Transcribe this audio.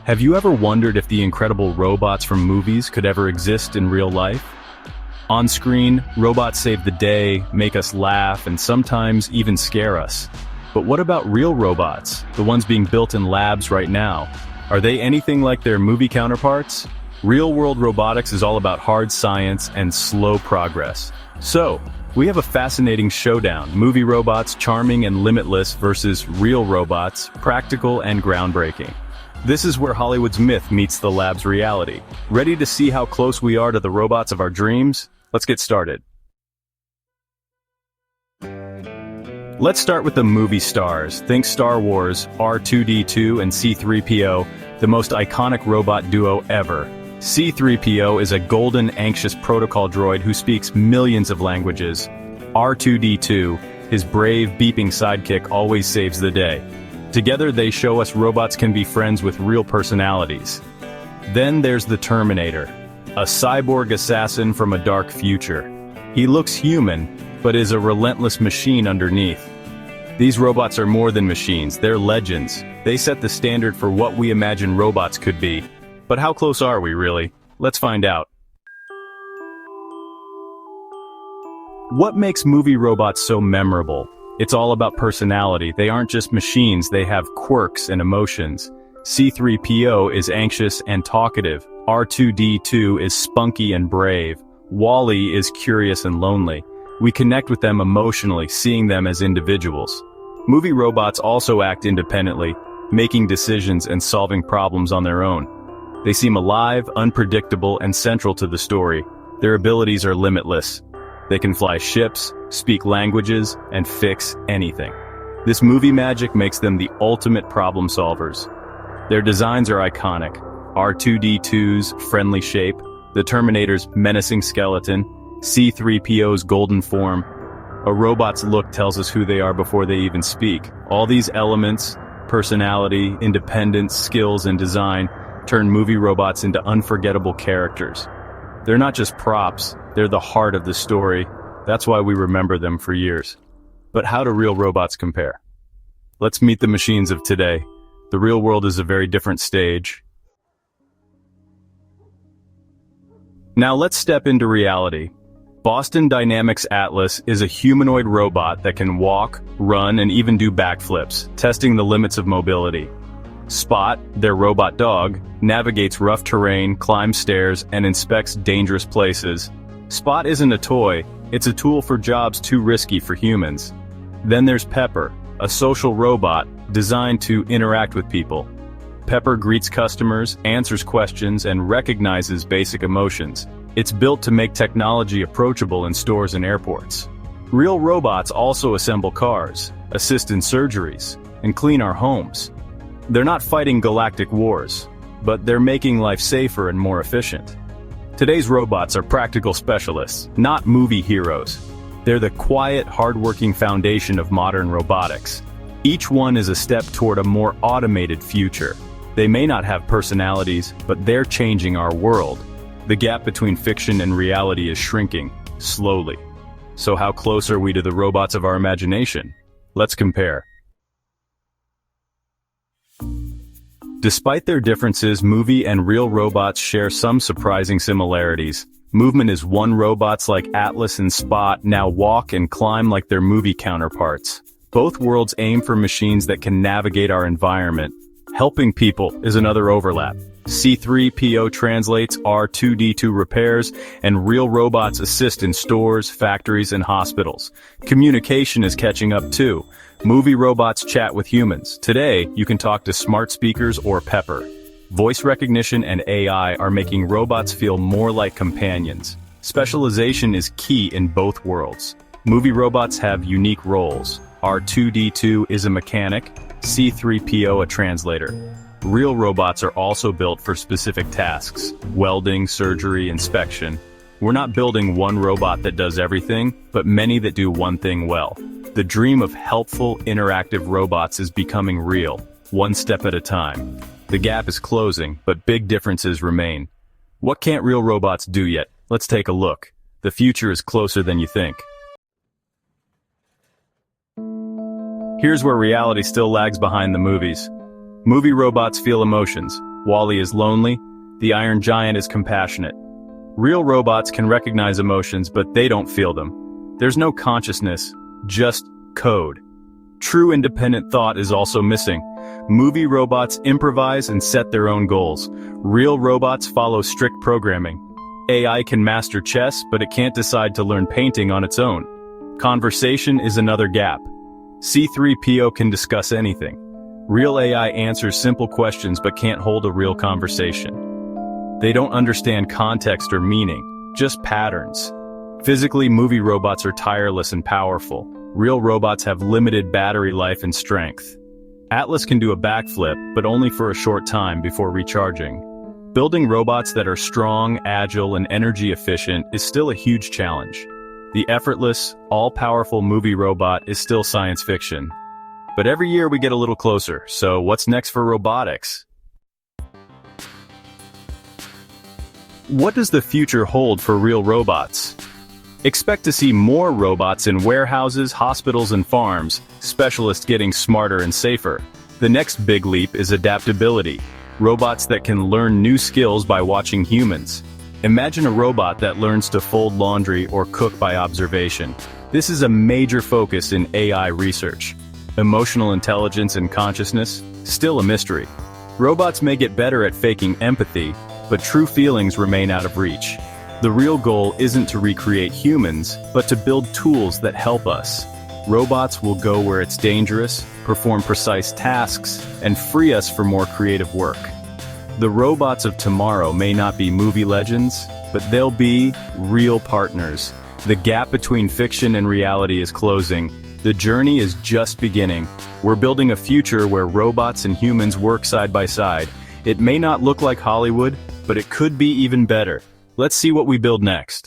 Have you ever wondered if the incredible robots from movies could ever exist in real life? On screen, robots save the day, make us laugh, and sometimes even scare us. But what about real robots, the ones being built in labs right now? Are they anything like their movie counterparts? Real-world robotics is all about hard science and slow progress. So, we have a fascinating showdown: movie robots, charming and limitless, versus real robots, practical and groundbreaking. This is where Hollywood's myth meets the lab's reality. Ready to see how close we are to the robots of our dreams? Let's get started. Let's start with the movie stars. Think Star Wars, R2-D2 and C-3PO, the most iconic robot duo ever. C-3PO is a golden, anxious protocol droid who speaks millions of languages. R2-D2, his brave, beeping sidekick, always saves the day. Together they show us robots can be friends with real personalities. Then there's the Terminator, a cyborg assassin from a dark future. He looks human, but is a relentless machine underneath. These robots are more than machines, they're legends. They set the standard for what we imagine robots could be. But how close are we, really? Let's find out. What makes movie robots so memorable? It's all about personality. They aren't just machines, they have quirks and emotions. C-3PO is anxious and talkative. R2-D2 is spunky and brave. Wall-E is curious and lonely. We connect with them emotionally, seeing them as individuals. Movie robots also act independently, making decisions and solving problems on their own. They seem alive, unpredictable, and central to the story. Their abilities are limitless. They can fly ships, speak languages, and fix anything. This movie magic makes them the ultimate problem solvers. Their designs are iconic. R2-D2's friendly shape, the Terminator's menacing skeleton, C-3PO's golden form. A robot's look tells us who they are before they even speak. All these elements, personality, independence, skills, and design, turn movie robots into unforgettable characters. They're not just props, they're the heart of the story. That's why we remember them for years. But how do real robots compare? Let's meet the machines of today. The real world is a very different stage. Now let's step into reality. Boston Dynamics Atlas is a humanoid robot that can walk, run, and even do backflips, testing the limits of mobility. Spot, their robot dog, navigates rough terrain, climbs stairs, and inspects dangerous places. Spot isn't a toy, it's a tool for jobs too risky for humans. Then there's Pepper, a social robot designed to interact with people. Pepper greets customers, answers questions, and recognizes basic emotions. It's built to make technology approachable in stores and airports. Real robots also assemble cars, assist in surgeries, and clean our homes. They're not fighting galactic wars, but they're making life safer and more efficient. Today's robots are practical specialists, not movie heroes. They're the quiet, hardworking foundation of modern robotics. Each one is a step toward a more automated future. They may not have personalities, but they're changing our world. The gap between fiction and reality is shrinking, slowly. So how close are we to the robots of our imagination? Let's compare. Despite their differences, movie and real robots share some surprising similarities. Movement is one. Robots like Atlas and Spot now walk and climb like their movie counterparts. Both worlds aim for machines that can navigate our environment. Helping people is another overlap. C-3PO translates, R2-D2 repairs, and real robots assist in stores, factories, and hospitals. Communication is catching up too. Movie robots chat with humans. Today, you can talk to smart speakers or Pepper. Voice recognition and AI are making robots feel more like companions. Specialization is key in both worlds. Movie robots have unique roles. R2-D2 is a mechanic, C-3PO a translator. Real robots are also built for specific tasks: welding, surgery, inspection. We're not building one robot that does everything, but many that do one thing well. The dream of helpful, interactive robots is becoming real, one step at a time. The gap is closing, but big differences remain. What can't real robots do yet? Let's take a look. The future is closer than you think. Here's where reality still lags behind the movies. Movie robots feel emotions. Wall-E is lonely, the Iron Giant is compassionate. Real robots can recognize emotions, but they don't feel them. There's no consciousness, just code. True independent thought is also missing. Movie robots improvise and set their own goals. Real robots follow strict programming. AI can master chess, but it can't decide to learn painting on its own. Conversation is another gap. C3PO can discuss anything. Real AI answers simple questions but can't hold a real conversation. They don't understand context or meaning, just patterns. Physically, movie robots are tireless and powerful. Real robots have limited battery life and strength. Atlas can do a backflip, but only for a short time before recharging. Building robots that are strong, agile, and energy efficient is still a huge challenge. The effortless, all-powerful movie robot is still science fiction. But every year we get a little closer, so what's next for robotics? What does the future hold for real robots? Expect to see more robots in warehouses, hospitals, and farms, specialists getting smarter and safer. The next big leap is adaptability. Robots that can learn new skills by watching humans. Imagine a robot that learns to fold laundry or cook by observation. This is a major focus in AI research. Emotional intelligence and consciousness, still a mystery. Robots may get better at faking empathy, but true feelings remain out of reach. The real goal isn't to recreate humans, but to build tools that help us. Robots will go where it's dangerous, perform precise tasks, and free us for more creative work. The robots of tomorrow may not be movie legends, but they'll be real partners. The gap between fiction and reality is closing. The journey is just beginning. We're building a future where robots and humans work side by side. It may not look like Hollywood, but it could be even better. Let's see what we build next.